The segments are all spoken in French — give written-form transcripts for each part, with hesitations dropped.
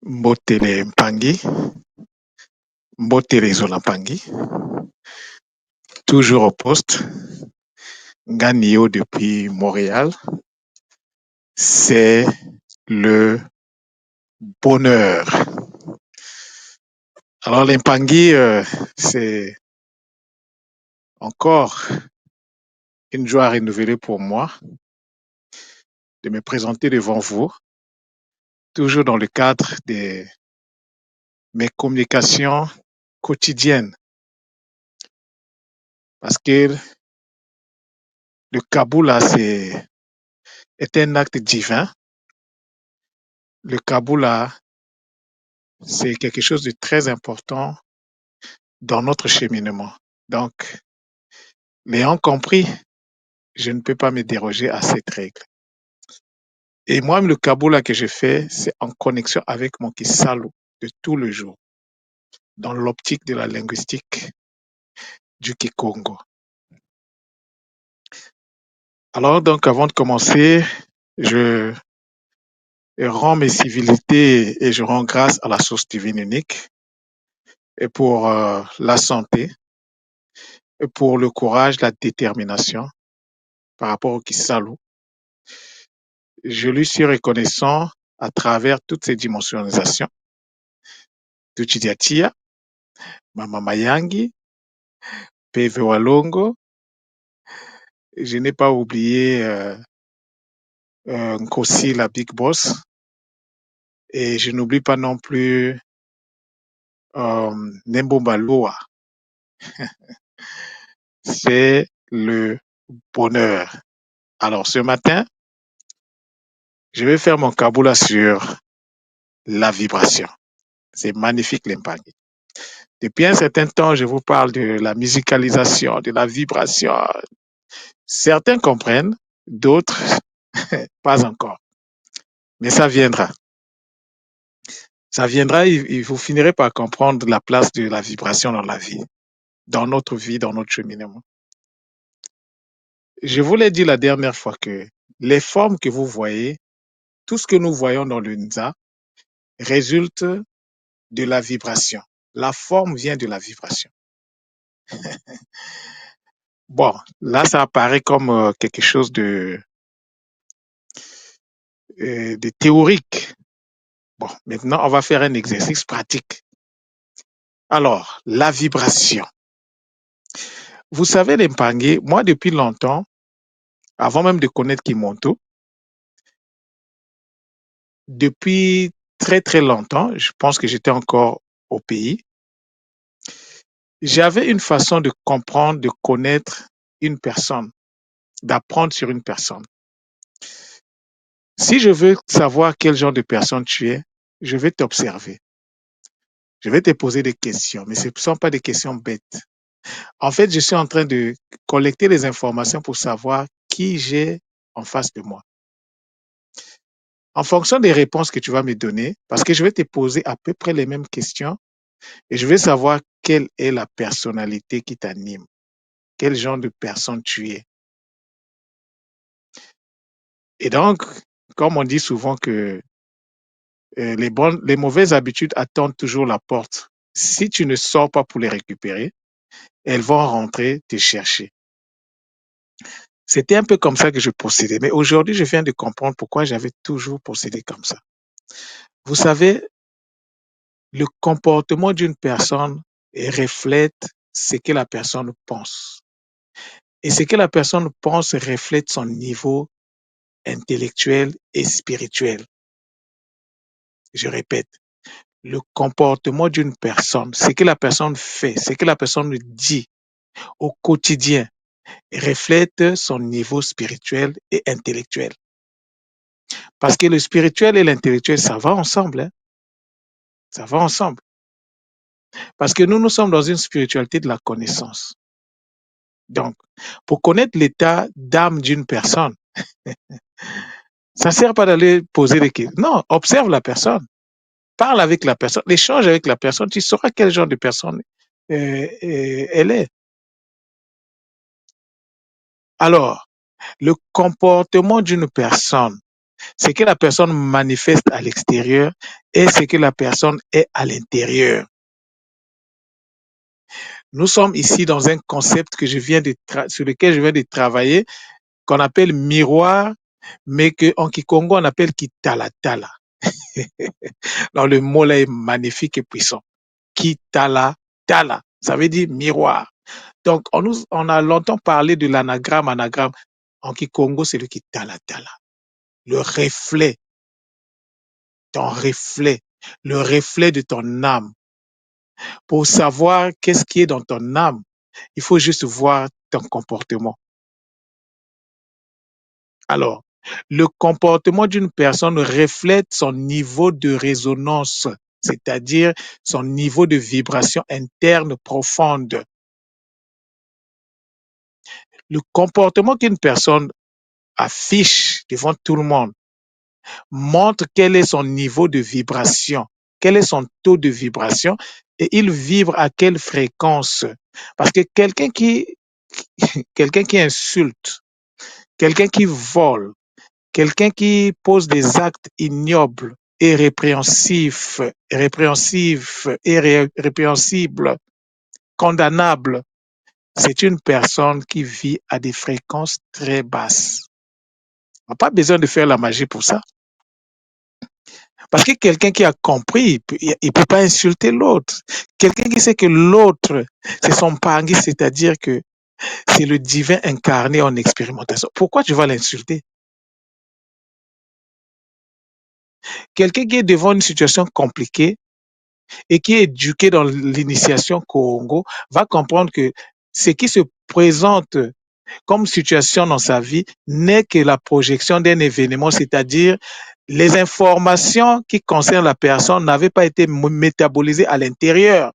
Mbotele Mpangi, Mbotele Zola Mpangi, toujours au poste, Nganio depuis Montréal. C'est le bonheur. Alors l'Impangi, c'est encore une joie renouvelée pour moi de me présenter devant vous, toujours dans le cadre de mes communications quotidiennes. Parce que le Kaboula, est un acte divin. Le Kaboula, c'est quelque chose de très important dans notre cheminement. Donc, l'ayant compris, je ne peux pas me déroger à cette règle. Et moi, le Kaboula que je fais, c'est en connexion avec mon Kisalo de tout le jour, dans l'optique de la linguistique du Kikongo. Alors, donc, avant de commencer, je rends mes civilités et je rends grâce à la source divine unique et pour la santé, et pour le courage, la détermination par rapport au Kisalo. Je lui suis reconnaissant à travers toutes ces dimensionisations. Tuchidiatia, Mama Mayangi, PV Walongo. Je n'ai pas oublié Nkosi, la Big Boss. Et je n'oublie pas non plus Nembo Maloa. C'est le bonheur. Alors ce matin, je vais faire mon kaboula sur la vibration. C'est magnifique l'impact. Depuis un certain temps, je vous parle de la musicalisation, de la vibration. Certains comprennent, d'autres pas encore. Mais ça viendra. Ça viendra et vous finirez par comprendre la place de la vibration dans la vie, dans notre vie, dans notre cheminement. Je vous l'ai dit la dernière fois que les formes que vous voyez, tout ce que nous voyons dans le Nza résulte de la vibration. La forme vient de la vibration. Bon, là, ça apparaît comme quelque chose de théorique. Bon, maintenant, on va faire un exercice pratique. Alors, la vibration. Vous savez, les Mpangé, moi, depuis longtemps, avant même de connaître Kimonto, depuis très, très longtemps, je pense que j'étais encore au pays, j'avais une façon de comprendre, de connaître une personne, d'apprendre sur une personne. Si je veux savoir quel genre de personne tu es, je vais t'observer. Je vais te poser des questions, mais ce ne sont pas des questions bêtes. En fait, je suis en train de collecter les informations pour savoir qui j'ai en face de moi. En fonction des réponses que tu vas me donner, parce que je vais te poser à peu près les mêmes questions et je vais savoir quelle est la personnalité qui t'anime, quel genre de personne tu es. Et donc, comme on dit souvent que les mauvaises habitudes attendent toujours la porte. Si tu ne sors pas pour les récupérer, elles vont rentrer te chercher. C'était un peu comme ça que je procédais. Mais aujourd'hui, je viens de comprendre pourquoi j'avais toujours procédé comme ça. Vous savez, le comportement d'une personne reflète ce que la personne pense. Et ce que la personne pense reflète son niveau intellectuel et spirituel. Je répète, le comportement d'une personne, ce que la personne fait, ce que la personne dit au quotidien reflète son niveau spirituel et intellectuel. Parce que le spirituel et l'intellectuel, ça va ensemble. Hein? Ça va ensemble. Parce que nous sommes dans une spiritualité de la connaissance. Donc, pour connaître l'état d'âme d'une personne, ça ne sert pas d'aller poser des questions. Non, observe la personne. Parle avec la personne, échange avec la personne, tu sauras quel genre de personne elle est. Alors, le comportement d'une personne Ce que la personne manifeste à l'extérieur est ce que la personne est à l'intérieur. Nous sommes ici dans un concept que sur lequel je viens de travailler, qu'on appelle miroir, mais qu'en Kikongo, on appelle kitalatala. Donc, le mot là est magnifique et puissant. Kitalatala, ça veut dire miroir. Donc, on a longtemps parlé de l'anagramme, anagramme. En Kikongo, c'est le kitalatala. Le reflet, ton reflet, le reflet de ton âme. Pour savoir qu'est-ce qui est dans ton âme, il faut juste voir ton comportement. Alors, le comportement d'une personne reflète son niveau de résonance, c'est-à-dire son niveau de vibration interne profonde. Le comportement qu'une personne affiche devant tout le monde montre quel est son niveau de vibration, quel est son taux de vibration et il vibre à quelle fréquence. Parce que quelqu'un qui insulte, quelqu'un qui vole, quelqu'un qui pose des actes ignobles et répréhensibles, condamnables, c'est une personne qui vit à des fréquences très basses. On n'a pas besoin de faire la magie pour ça. Parce que quelqu'un qui a compris, il ne peut pas insulter l'autre. Quelqu'un qui sait que l'autre, c'est son pangui, c'est-à-dire que c'est le divin incarné en expérimentation. Pourquoi tu vas l'insulter? Quelqu'un qui est devant une situation compliquée et qui est éduqué dans l'initiation Congo va comprendre que ce qui se présente comme situation dans sa vie n'est que la projection d'un événement, c'est-à-dire les informations qui concernent la personne n'avaient pas été métabolisées à l'intérieur.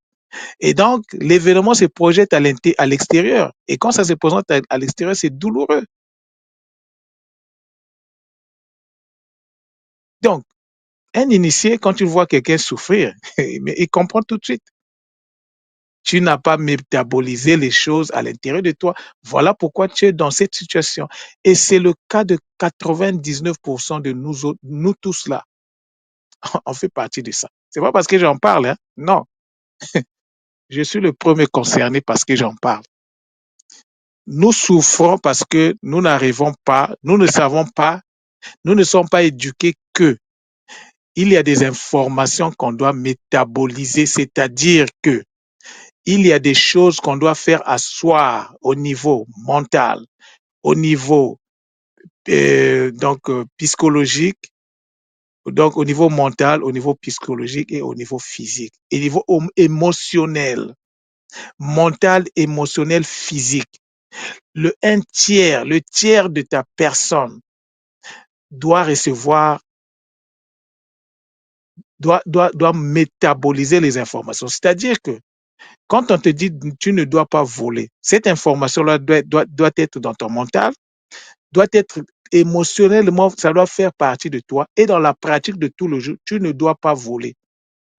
Et donc, l'événement se projette à l'extérieur. Et quand ça se présente à l'extérieur, c'est douloureux. Donc, un initié, quand il voit quelqu'un souffrir, il comprend tout de suite. Tu n'as pas métabolisé les choses à l'intérieur de toi. Voilà pourquoi tu es dans cette situation. Et c'est le cas de 99% de nous tous là. On fait partie de ça. C'est pas parce que j'en parle, hein? Non. Je suis le premier concerné parce que j'en parle. Nous souffrons parce que nous n'arrivons pas, nous ne savons pas, nous ne sommes pas éduqués que il y a des informations qu'on doit métaboliser, c'est-à-dire que il y a des choses qu'on doit faire asseoir au niveau mental, au niveau psychologique, donc au niveau mental, au niveau psychologique et au niveau physique, et au niveau émotionnel, mental, émotionnel, physique. Le tiers de ta personne doit recevoir, doit métaboliser les informations. C'est-à-dire que quand on te dit tu ne dois pas voler, cette information-là doit être dans ton mental, doit être émotionnellement, ça doit faire partie de toi. Et dans la pratique de tout le jour, tu ne dois pas voler.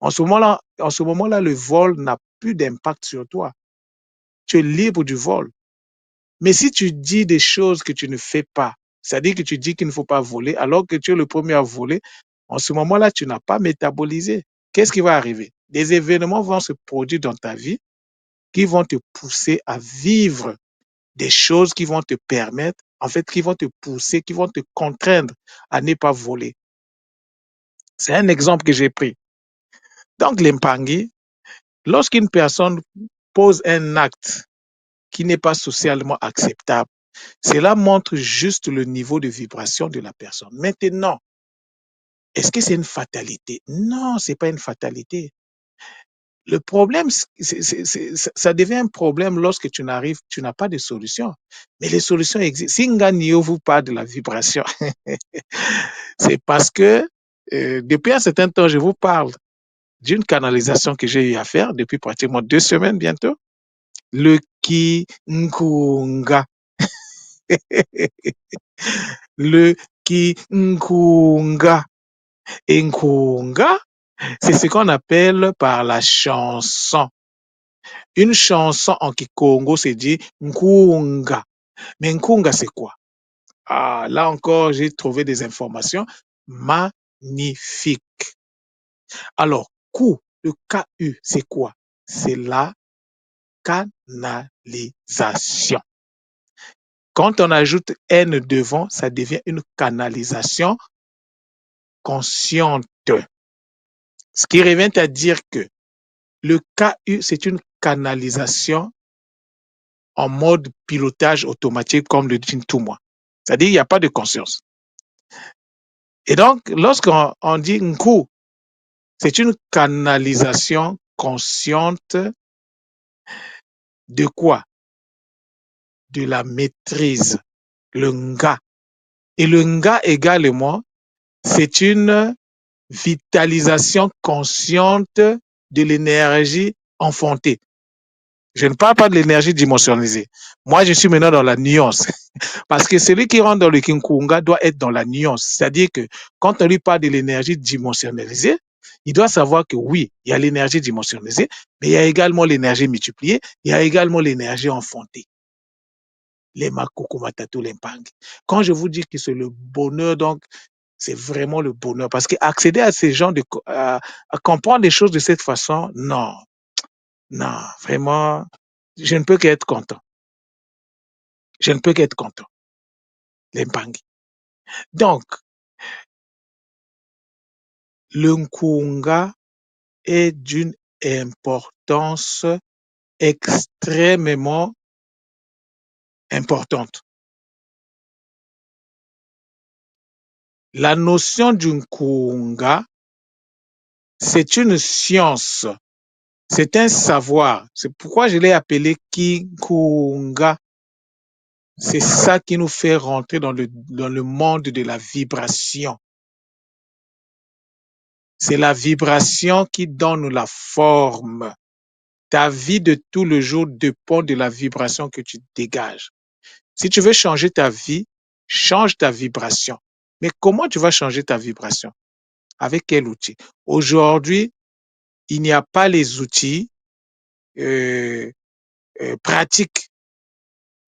En ce moment-là, le vol n'a plus d'impact sur toi. Tu es libre du vol. Mais si tu dis des choses que tu ne fais pas, c'est-à-dire que tu dis qu'il ne faut pas voler, alors que tu es le premier à voler, en ce moment-là, tu n'as pas métabolisé. Qu'est-ce qui va arriver? Des événements vont se produire dans ta vie qui vont te pousser à vivre des choses qui vont te permettre, en fait, qui vont te pousser, qui vont te contraindre à ne pas voler. C'est un exemple que j'ai pris. Donc, l'impangi, lorsqu'une personne pose un acte qui n'est pas socialement acceptable, cela montre juste le niveau de vibration de la personne. Maintenant, est-ce que c'est une fatalité? Non, c'est pas une fatalité. Le problème, ça devient un problème lorsque tu n'as pas de solution. Mais les solutions existent. Si Nganio vous parle de la vibration, c'est parce que depuis un certain temps, je vous parle d'une canalisation que j'ai eu à faire depuis pratiquement 2 semaines bientôt. Le Kinkunga. Le Kinkunga. Et Nkunga, c'est ce qu'on appelle par la chanson. Une chanson en Kikongo, c'est dit Nkunga. Mais Nkunga, c'est quoi? Ah, là encore, j'ai trouvé des informations magnifiques. Alors, Q, le KU, c'est quoi? C'est la canalisation. Quand on ajoute N devant, ça devient une canalisation consciente. Ce qui revient à dire que le KU, c'est une canalisation en mode pilotage automatique, comme le dit tout moi. C'est-à-dire, il n'y a pas de conscience. Et donc, lorsqu'on dit Nku, c'est une canalisation consciente de quoi? De la maîtrise, le Nga. Et le Nga également, c'est une vitalisation consciente de l'énergie enfantée. Je ne parle pas de l'énergie dimensionnalisée. Moi, je suis maintenant dans la nuance. Parce que celui qui rentre dans le Kinkunga doit être dans la nuance. C'est-à-dire que quand on lui parle de l'énergie dimensionnalisée, il doit savoir que oui, il y a l'énergie dimensionnalisée, mais il y a également l'énergie multipliée, il y a également l'énergie enfantée. Les makokumatatu, les mpang. Quand je vous dis que c'est le bonheur, donc, c'est vraiment le bonheur. Parce qu'accéder à ces gens, à comprendre les choses de cette façon, non, non, vraiment, je ne peux qu'être content. Je ne peux qu'être content. Les mpang. Donc, le Nkunga est d'une importance extrêmement importante. La notion du Nkunga, c'est une science, c'est un savoir. C'est pourquoi je l'ai appelé Kinkunga. C'est ça qui nous fait rentrer dans le monde de la vibration. C'est la vibration qui donne la forme. Ta vie de tout le jour dépend de la vibration que tu dégages. Si tu veux changer ta vie, change ta vibration. Mais comment tu vas changer ta vibration? Avec quel outil? Aujourd'hui, il n'y a pas les outils euh, pratiques.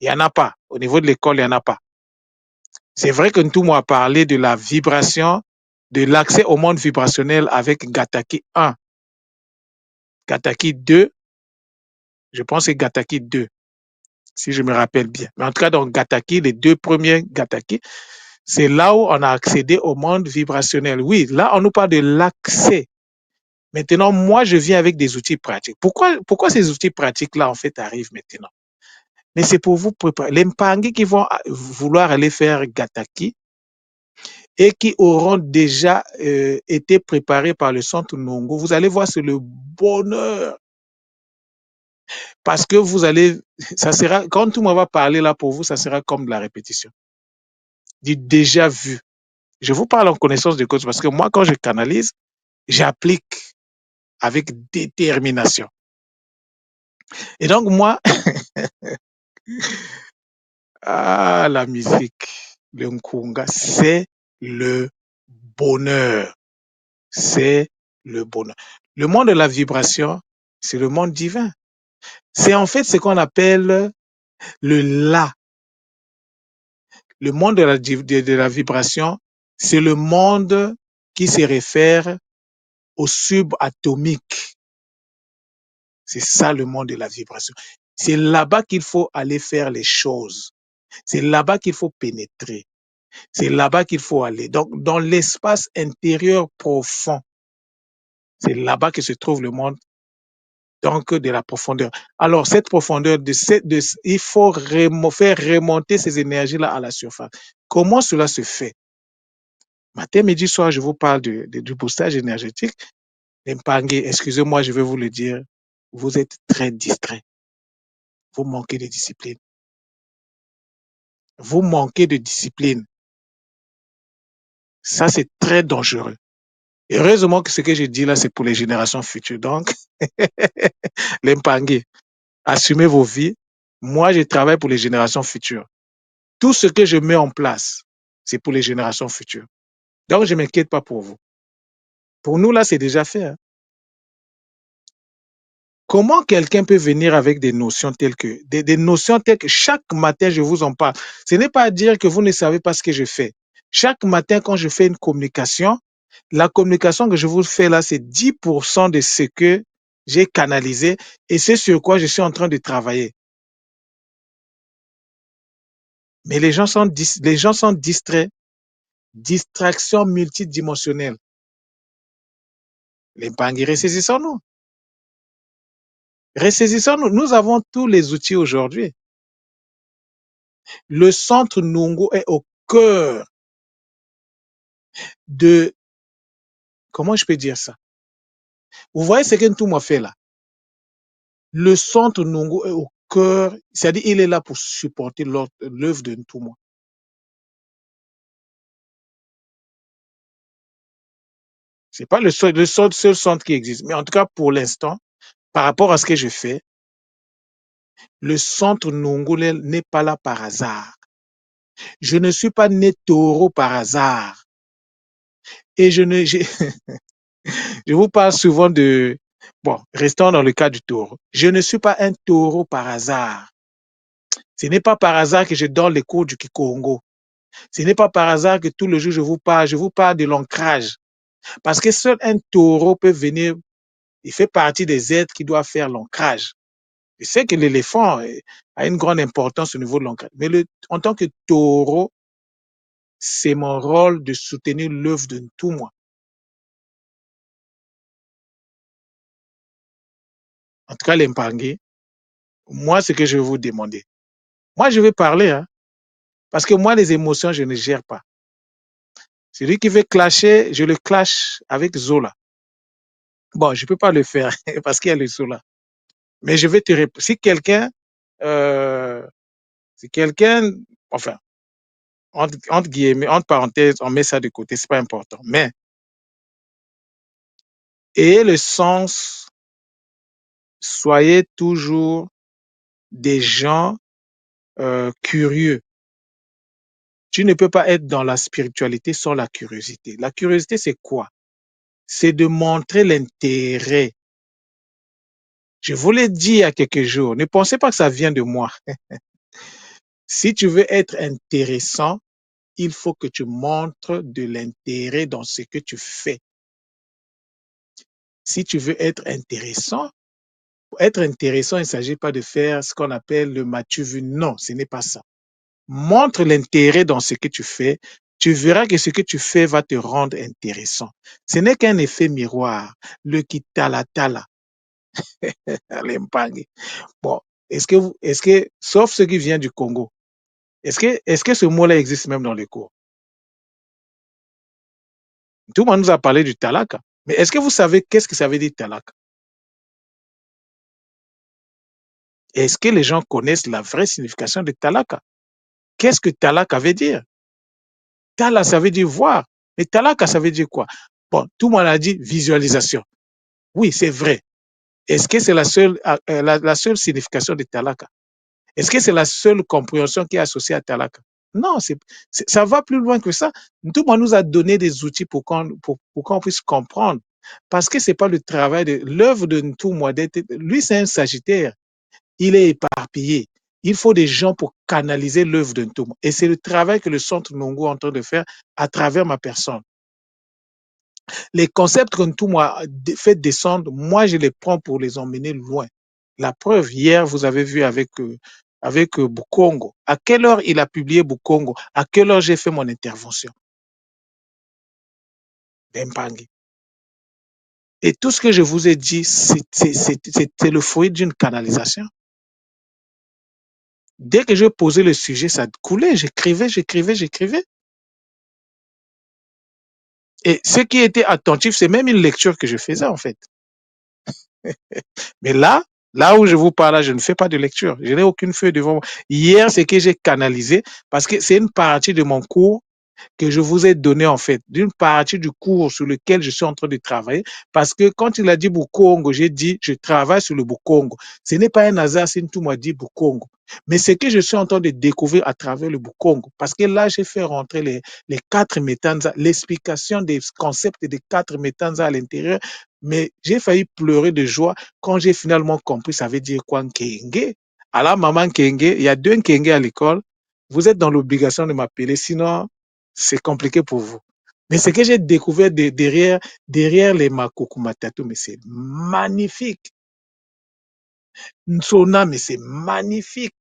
Il n'y en a pas. Au niveau de l'école, il n'y en a pas. C'est vrai que Ntumo a parlé de la vibration, de l'accès au monde vibrationnel avec Gataki 1. Gataki 2, je pense que c'est Gataki 2, si je me rappelle bien. Mais en tout cas, dans Gataki, les deux premiers Gataki, c'est là où on a accédé au monde vibrationnel. Oui, là, on nous parle de l'accès. Maintenant, moi, je viens avec des outils pratiques. Pourquoi ces outils pratiques-là, en fait, arrivent maintenant? Mais c'est pour vous préparer. Les Mpangi qui vont vouloir aller faire Gataki et qui auront déjà été préparés par le centre Nongo, vous allez voir, c'est le bonheur. Parce que vous allez, ça sera, quand tout le monde va parler là pour vous, ça sera comme de la répétition. Du déjà vu. Je vous parle en connaissance de cause parce que moi, quand je canalise, j'applique avec détermination. Et donc, moi, ah, la musique, le Nkunga, c'est le bonheur. C'est le bonheur. Le monde de la vibration, c'est le monde divin. C'est en fait ce qu'on appelle le là. Le monde de la vibration, c'est le monde qui se réfère au subatomique. C'est ça le monde de la vibration. C'est là-bas qu'il faut aller faire les choses. C'est là-bas qu'il faut pénétrer. C'est là-bas qu'il faut aller. Donc, dans l'espace intérieur profond, c'est là-bas que se trouve le monde donc de la profondeur. Alors, cette profondeur, il faut faire remonter ces énergies-là à la surface. Comment cela se fait? Matin, midi, soir, je vous parle du boostage énergétique. Mpangé, excusez-moi, je vais vous le dire, vous êtes très distrait. Vous manquez de discipline. Vous manquez de discipline. Ça, c'est très dangereux. Heureusement que ce que je dis là, c'est pour les générations futures. Donc, les Mpangé, assumez vos vies. Moi, je travaille pour les générations futures. Tout ce que je mets en place, c'est pour les générations futures. Donc, je ne m'inquiète pas pour vous. Pour nous, là, c'est déjà fait. Hein. Comment quelqu'un peut venir avec des notions telles que chaque matin, je vous en parle. Ce n'est pas dire que vous ne savez pas ce que je fais. Chaque matin, quand je fais une communication, la communication que je vous fais là, c'est 10% de ce que j'ai canalisé et c'est sur quoi je suis en train de travailler. Mais les gens sont distraits, distraction multidimensionnelle. Les banques, ressaisissons-nous. Ressaisissons-nous. Nous avons tous les outils aujourd'hui. Le centre Nungu est au cœur de, comment je peux dire ça? Vous voyez ce que Ntouma fait là? Le centre Nungu est au cœur, c'est-à-dire il est là pour supporter l'œuvre de Ntouma. C'est pas seul centre qui existe, mais en tout cas pour l'instant, par rapport à ce que je fais, le centre Nungu n'est pas là par hasard. Je ne suis pas né taureau par hasard. Et je vous parle souvent de, bon, restons dans le cas du taureau. Je ne suis pas un taureau par hasard. Ce n'est pas par hasard que je donne les cours du Kikongo. Ce n'est pas par hasard que tout le jour je vous parle de l'ancrage. Parce que seul un taureau peut venir, il fait partie des êtres qui doivent faire l'ancrage. Je sais que l'éléphant a une grande importance au niveau de l'ancrage. Mais en tant que taureau, c'est mon rôle de soutenir l'œuvre de tout moi. En tout cas, l'Empangé, moi, ce que je vais vous demander. Moi, je vais parler, hein, parce que moi, les émotions, je ne gère pas. Celui qui veut clasher, je le clash avec Zola. Bon, je ne peux pas le faire parce qu'il y a le Zola. Mais je vais te répondre. Euh, si quelqu'un, enfin, entre guillemets, entre parenthèses, on met ça de côté, c'est pas important. Mais, ayez le sens, soyez toujours des gens curieux. Tu ne peux pas être dans la spiritualité sans la curiosité. La curiosité, c'est quoi? C'est de montrer l'intérêt. Je vous l'ai dit il y a quelques jours, ne pensez pas que ça vient de moi. Si tu veux être intéressant, il faut que tu montres de l'intérêt dans ce que tu fais. Si tu veux être intéressant, pour être intéressant, il ne s'agit pas de faire ce qu'on appelle le matu vu. Non, ce n'est pas ça. Montre l'intérêt dans ce que tu fais. Tu verras que ce que tu fais va te rendre intéressant. Ce n'est qu'un effet miroir. Le kitala-tala. Bon, sauf ce qui vient du Congo, est-ce que ce mot-là existe même dans les cours? Tout le monde nous a parlé du talaka. Mais est-ce que vous savez qu'est-ce que ça veut dire talaka? Est-ce que les gens connaissent la vraie signification de talaka? Qu'est-ce que talaka veut dire? Tala, ça veut dire voir. Mais talaka, ça veut dire quoi? Bon, tout le monde a dit visualisation. Oui, c'est vrai. Est-ce que c'est la seule signification de talaka? Est-ce que c'est la seule compréhension qui est associée à talaka? Non, ça va plus loin que ça. Tout le monde nous a donné des outils pour qu'on puisse comprendre. Parce que c'est pas le travail de l'œuvre de Ntouma. Lui, c'est un Sagittaire. Il est éparpillé. Il faut des gens pour canaliser l'œuvre de Ntouma. Et c'est le travail que le Centre Nongo est en train de faire à travers ma personne. Les concepts que Ntouma fait descendre, moi, je les prends pour les emmener loin. La preuve, hier, vous avez vu avec Bukongo. À quelle heure il a publié Bukongo? À quelle heure j'ai fait mon intervention? D'Empangi. Et tout ce que je vous ai dit, c'est le fruit d'une canalisation. Dès que je posais le sujet, ça coulait. J'écrivais. Et ce qui était attentif, c'est même une lecture que je faisais, en fait. Mais là où je vous parle, je ne fais pas de lecture. Je n'ai aucune feuille devant moi. Hier, c'est que j'ai canalisé parce que c'est une partie de mon cours que je vous ai donné en fait, d'une partie du cours sur lequel je suis en train de travailler, parce que quand il a dit Bukongo, j'ai dit je travaille sur le Bukongo. Ce n'est pas un hasard si tout m'a dit Bukongo. Mais ce que je suis en train de découvrir à travers le Bukongo, parce que là, j'ai fait rentrer les quatre métanzas, l'explication des concepts des quatre métanzas à l'intérieur, mais j'ai failli pleurer de joie quand j'ai finalement compris ça veut dire quoi Nkenge. Alors, maman Nkenge, il y a deux Nkenge à l'école, vous êtes dans l'obligation de m'appeler, sinon c'est compliqué pour vous. Mais ce que j'ai découvert derrière les Makoku Matatu, mais c'est magnifique. Nsona, mais c'est magnifique.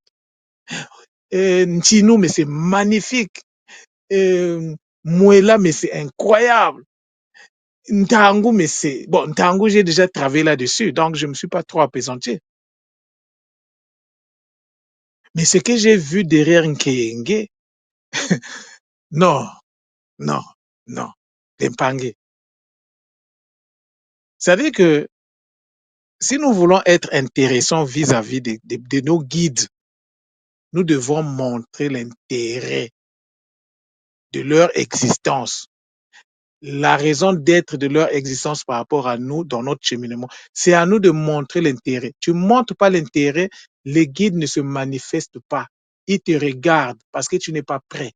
Ntino, mais c'est magnifique. Muela, mais c'est incroyable. Ntangu, mais c'est... Bon, Ntangu, j'ai déjà travaillé là-dessus, donc je ne me suis pas trop apaisanté. Mais ce que j'ai vu derrière Nkenge, non, non, non, Lempangue. C'est-à-dire que si nous voulons être intéressants vis-à-vis de nos guides, nous devons montrer l'intérêt de leur existence, la raison d'être de leur existence par rapport à nous dans notre cheminement. C'est à nous de montrer l'intérêt. Tu ne montres pas l'intérêt, les guides ne se manifestent pas. Ils te regardent parce que tu n'es pas prêt,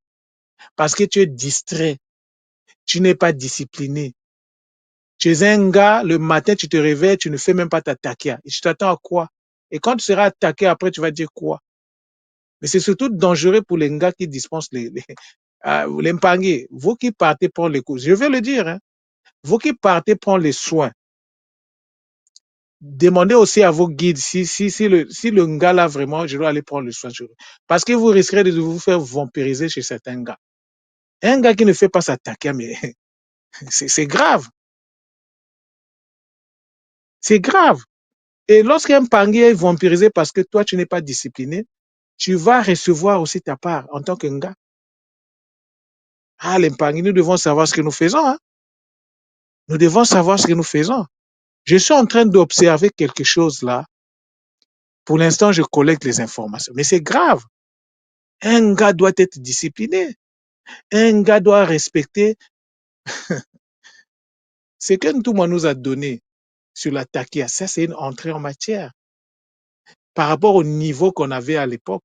parce que tu es distrait, tu n'es pas discipliné. Tu es un gars, le matin, tu te réveilles, tu ne fais même pas ta takia. Et tu t'attends à quoi? Et quand tu seras attaqué, après, tu vas dire quoi? Mais c'est surtout dangereux pour les gars qui dispensent les mpangés. Vous qui partez prendre les cours, je vais le dire, hein, vous qui partez prendre les soins, demandez aussi à vos guides si le gars là vraiment, je dois aller prendre le soin sur eux. Parce que vous risquerez de vous faire vampiriser chez certains gars. Un gars qui ne fait pas s'attaquer, mais c'est grave. C'est grave. Et lorsqu'un pangé est vampirisé parce que toi, tu n'es pas discipliné, tu vas recevoir aussi ta part en tant qu'un gars. Ah, les pangés, nous devons savoir ce que nous faisons. Hein. Nous devons savoir ce que nous faisons. Je suis en train d'observer quelque chose là. Pour l'instant, je collecte les informations. Mais c'est grave. Un gars doit être discipliné. Un gars doit respecter ce que Ntouma nous a donné sur la takia. Ça, c'est une entrée en matière par rapport au niveau qu'on avait à l'époque.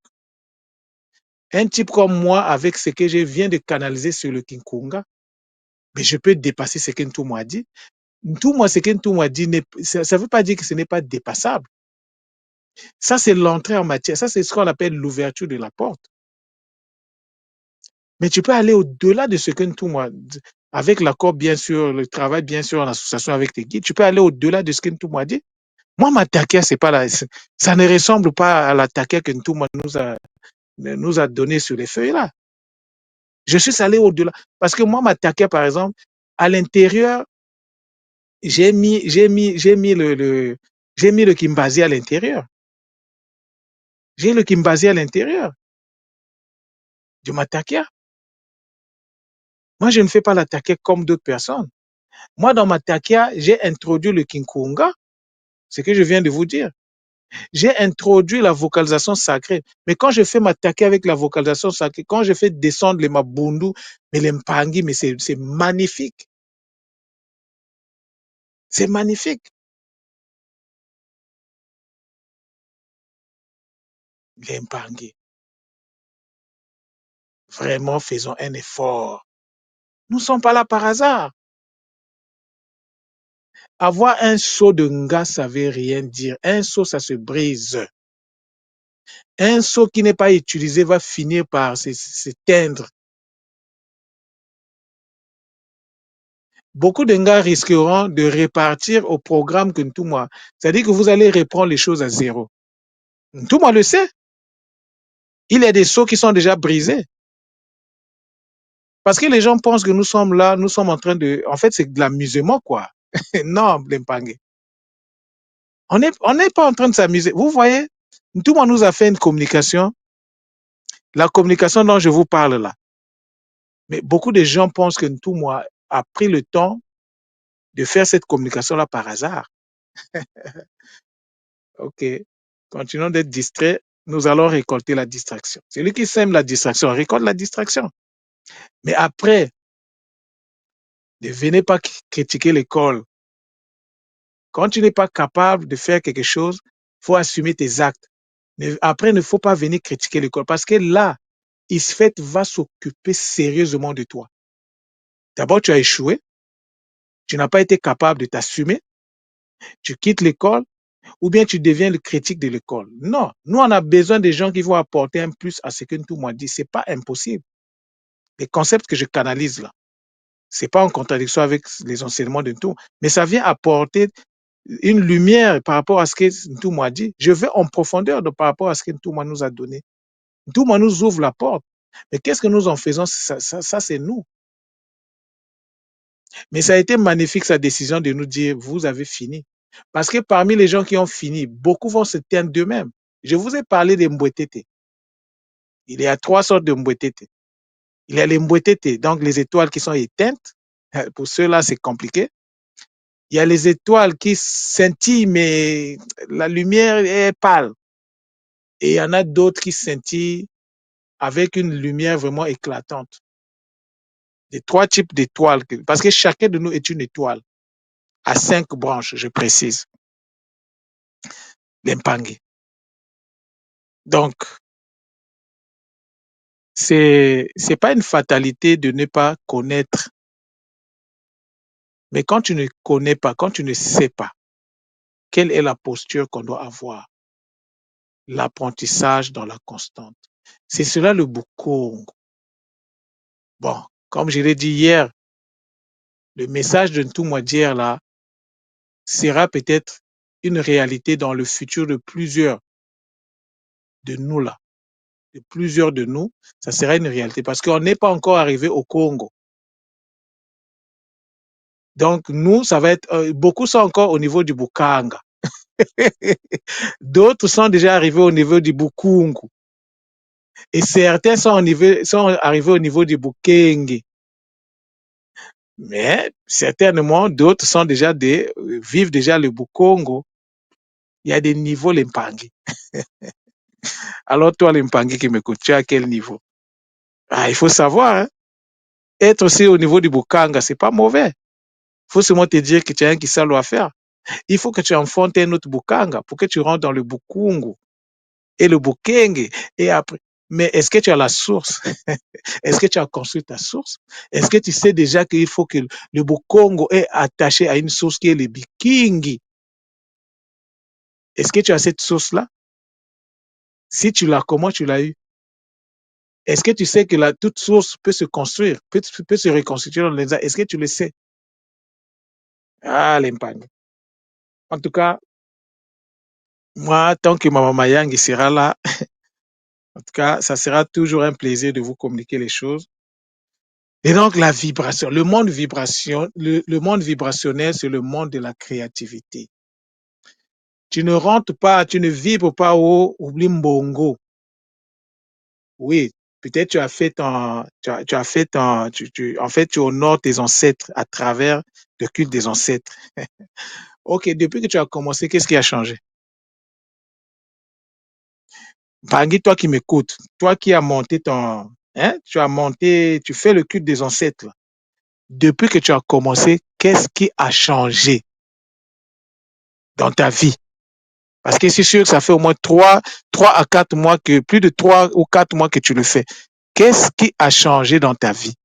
Un type comme moi, avec ce que je viens de canaliser sur le Kinkunga, mais je peux dépasser ce que Ntouma a dit. Ntouma, ce que Ntouma a dit, ça ne veut pas dire que ce n'est pas dépassable. Ça, c'est l'entrée en matière. Ça, c'est ce qu'on appelle l'ouverture de la porte. Mais tu peux aller au-delà de ce que tout moi, avec l'accord bien sûr, le travail bien sûr en association avec tes guides, tu peux aller au-delà de ce que tout moi dit. Moi, ma takia, c'est pas là, ça ne ressemble pas à la takia que tout moi nous a donné sur les feuilles là. Je suis allé au-delà. Parce que moi, ma takia, par exemple, à l'intérieur, j'ai mis le Kimbazi à l'intérieur. J'ai le Kimbazi à l'intérieur de ma takia. Moi, je ne fais pas la takia comme d'autres personnes. Moi, dans ma takia, j'ai introduit le Kinkunga, ce que je viens de vous dire. J'ai introduit la vocalisation sacrée. Mais quand je fais m'attaquer avec la vocalisation sacrée, quand je fais descendre les mabundu, mais les mpangi, mais c'est magnifique. C'est magnifique. Les mpangi. Vraiment, faisons un effort. Nous ne sommes pas là par hasard. Avoir un seau de nga, ça ne veut rien dire. Un seau, ça se brise. Un seau qui n'est pas utilisé va finir par s'éteindre. Beaucoup de gars risqueront de repartir au programme que Ntouma. C'est-à-dire que vous allez reprendre les choses à zéro. Ntouma le sait. Il y a des seaux qui sont déjà brisés. Parce que les gens pensent que nous sommes là, nous sommes en train de... En fait, c'est de l'amusement, quoi. Non, Blempangé. On n'est pas en train de s'amuser. Vous voyez, Ntouma nous a fait une communication, la communication dont je vous parle là. Mais beaucoup de gens pensent que Ntouma a pris le temps de faire cette communication-là par hasard. OK. Continuons d'être distraits. Nous allons récolter la distraction. Celui qui sème la distraction récolte la distraction. Mais après, ne venez pas critiquer l'école. Quand tu n'es pas capable de faire quelque chose, il faut assumer tes actes. Après, il ne faut pas venir critiquer l'école parce que là, ISFET va s'occuper sérieusement de toi. D'abord, tu as échoué, tu n'as pas été capable de t'assumer, tu quittes l'école ou bien tu deviens le critique de l'école. Non, nous, on a besoin des gens qui vont apporter un plus à ce que tout le monde dit. Ce n'est pas impossible. Les concepts que je canalise là, ce n'est pas en contradiction avec les enseignements de tout, mais ça vient apporter une lumière par rapport à ce que Ntouma a dit. Je vais en profondeur par rapport à ce que Ntouma nous a donné. Ntouma nous ouvre la porte. Mais qu'est-ce que nous en faisons? Ça c'est nous. Mais ça a été magnifique sa décision de nous dire, vous avez fini. Parce que parmi les gens qui ont fini, beaucoup vont se taire d'eux-mêmes. Je vous ai parlé des Mbwetete. Il y a trois sortes de Mbwetete. Il y a les Mbwetete, donc les étoiles qui sont éteintes. Pour ceux-là, c'est compliqué. Il y a les étoiles qui scintillent, mais la lumière est pâle. Et il y en a d'autres qui scintillent avec une lumière vraiment éclatante. Les trois types d'étoiles, parce que chacun de nous est une étoile, à 5 branches, je précise, l'impangue. Donc, c'est pas une fatalité de ne pas connaître, mais quand tu ne connais pas, quand tu ne sais pas, quelle est la posture qu'on doit avoir? L'apprentissage dans la constante. C'est cela le Bukong. Bon, comme je l'ai dit hier, le message de Ntouma d'hier là sera peut-être une réalité dans le futur de plusieurs de nous là, de plusieurs de nous, ça sera une réalité parce qu'on n'est pas encore arrivé au Congo. Donc nous, ça va être, beaucoup sont encore au niveau du Bukanga. D'autres sont déjà arrivés au niveau du Bukungu. Et certains sont arrivés au niveau du Bukenge. Mais certainement, d'autres sont déjà vivent déjà le Bukongo. Il y a des niveaux l'impangi. Alors toi, l'impangi qui m'écoute, tu es à quel niveau? Ah, il faut savoir, hein? Être aussi au niveau du Bukanga, c'est pas mauvais. Il faut seulement te dire que tu as un Kisalo à faire. Il faut que tu enfantes un autre Bukanga pour que tu rentres dans le Bukungu et le Bukenge. Et après, mais est-ce que tu as la source? Est-ce que tu as construit ta source? Est-ce que tu sais déjà qu'il faut que le Bukongo est attaché à une source qui est le Bikingi? Est-ce que tu as cette source-là? Si tu l'as, comment tu l'as eu? Est-ce que tu sais que toute source peut se construire, peut se reconstituer dans les ans? Est-ce que tu le sais? Ah, l'impagne. En tout cas, moi, tant que Maman Mayang sera là, en tout cas, ça sera toujours un plaisir de vous communiquer les choses. Et donc, la vibration, le monde vibrationnel, c'est le monde de la créativité. Tu ne rentres pas, tu ne vibres pas au oubli mbongo. Oui, peut-être tu as fait tu as fait en fait, tu honores tes ancêtres à travers le culte des ancêtres. Ok, depuis que tu as commencé, qu'est-ce qui a changé? Pangui, toi qui m'écoutes, toi qui as monté hein, tu as monté, tu fais le culte des ancêtres. Depuis que tu as commencé, qu'est-ce qui a changé dans ta vie? Parce que c'est sûr que ça fait au moins 3 à 4 mois plus de 3 ou 4 mois que tu le fais. Qu'est-ce qui a changé dans ta vie?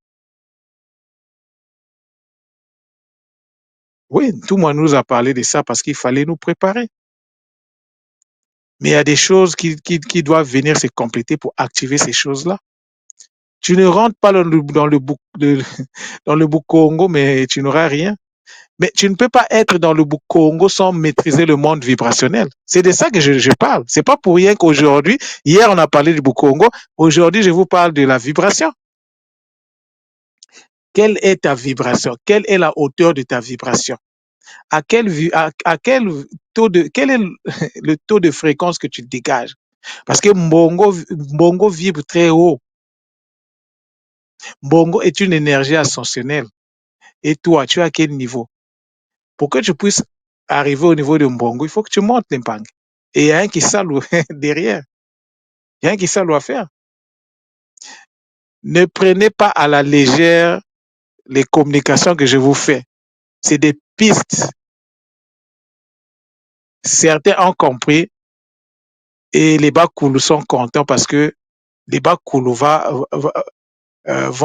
Oui, tout le monde nous a parlé de ça parce qu'il fallait nous préparer. Mais il y a des choses qui doivent venir se compléter pour activer ces choses-là. Tu ne rentres pas dans le Congo, mais tu n'auras rien. Mais tu ne peux pas être dans le Congo sans maîtriser le monde vibrationnel. C'est de ça que je parle. C'est pas pour rien qu'aujourd'hui, hier on a parlé du Congo, aujourd'hui je vous parle de la vibration. Quelle est ta vibration? Quelle est la hauteur de ta vibration? À quel quel est le taux de fréquence que tu dégages? Parce que Mbongo vibre très haut. Mbongo est une énergie ascensionnelle. Et toi, tu es à quel niveau? Pour que tu puisses arriver au niveau de Mbongo, il faut que tu montes l'impang. Et il y a un qui sale derrière. Il y a un qui sale à faire. Ne prenez pas à la légère les communications que je vous fais. C'est des pistes. Certains ont compris et les Bakoulou sont contents parce que les Bakoulou vont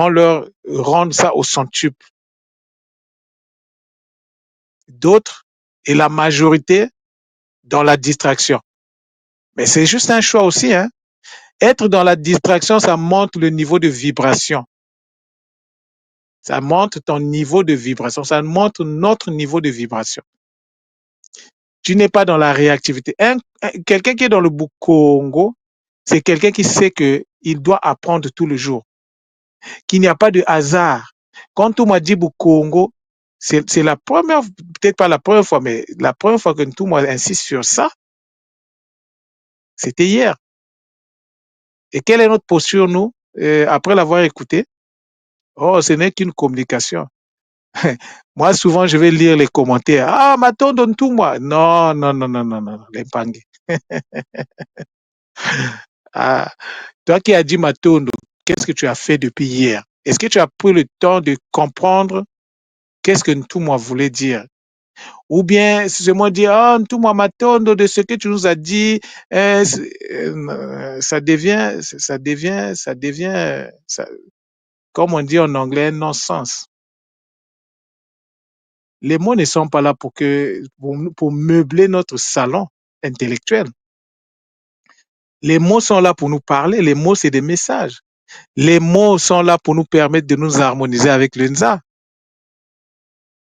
leur rendre ça au centuple. D'autres, et la majorité, dans la distraction. Mais c'est juste un choix aussi. Hein. Être dans la distraction, ça monte le niveau de vibration. Ça monte ton niveau de vibration. Ça monte notre niveau de vibration. Tu n'es pas dans la réactivité. Quelqu'un qui est dans le Congo, c'est quelqu'un qui sait qu'il doit apprendre tout le jour, qu'il n'y a pas de hasard. Quand on m'a dit Congo, c'est la première, peut-être pas la première fois, mais la première fois que tout le monde insiste sur ça, c'était hier. Et quelle est notre posture, nous, après l'avoir écouté? Oh, ce n'est qu'une communication. Moi, souvent, je vais lire les commentaires. Ah, Maton, donne tout, moi. Non, non, non, non, non, non, les pangues. Ah, toi qui as dit Matondo, qu'est-ce que tu as fait depuis hier? Est-ce que tu as pris le temps de comprendre qu'est-ce que Ntouma voulait dire? Ou bien, c'est moi dire, ah, Ntouma Matondo, de ce que tu nous as dit, comme on dit en anglais, un non-sens. Les mots ne sont pas là pour meubler notre salon intellectuel. Les mots sont là pour nous parler. Les mots, c'est des messages. Les mots sont là pour nous permettre de nous harmoniser avec l'UNZA.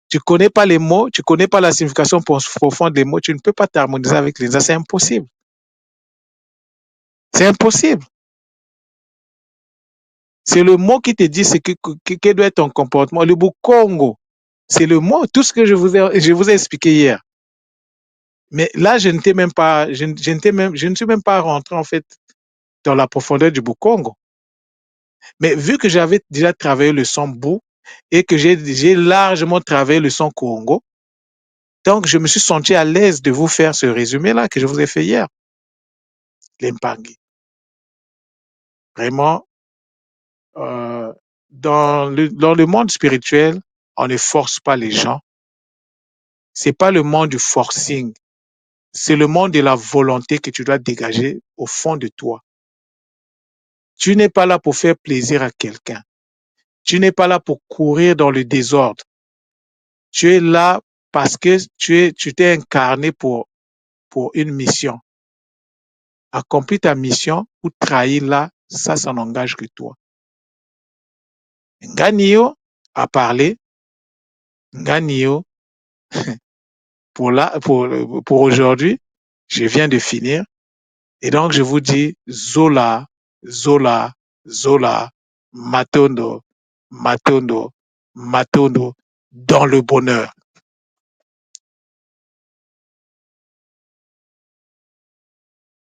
Tu connais pas les mots, tu connais pas la signification profonde des mots, tu ne peux pas t'harmoniser avec l'UNZA. C'est impossible. C'est impossible. C'est le mot qui te dit quel doit être ton comportement. Le mot Congo, c'est le mot, tout ce que je vous ai expliqué hier. Mais là, je ne suis même pas rentré en fait dans la profondeur du Congo. Mais vu que j'avais déjà travaillé le son Bou et que j'ai largement travaillé le son Congo, donc je me suis senti à l'aise de vous faire ce résumé-là que je vous ai fait hier. L'Impangi. Vraiment, dans le monde spirituel, on ne force pas les gens. C'est pas le monde du forcing. C'est le monde de la volonté que tu dois dégager au fond de toi. Tu n'es pas là pour faire plaisir à quelqu'un. Tu n'es pas là pour courir dans le désordre. Tu es là parce que tu t'es incarné pour une mission. Accomplir ta mission ou trahir là, ça n'engage que toi. Nganio a parlé. Nganio, pour aujourd'hui, je viens de finir. Et donc, je vous dis Zola, Zola, Zola, Matondo, Matondo, Matondo, dans le bonheur.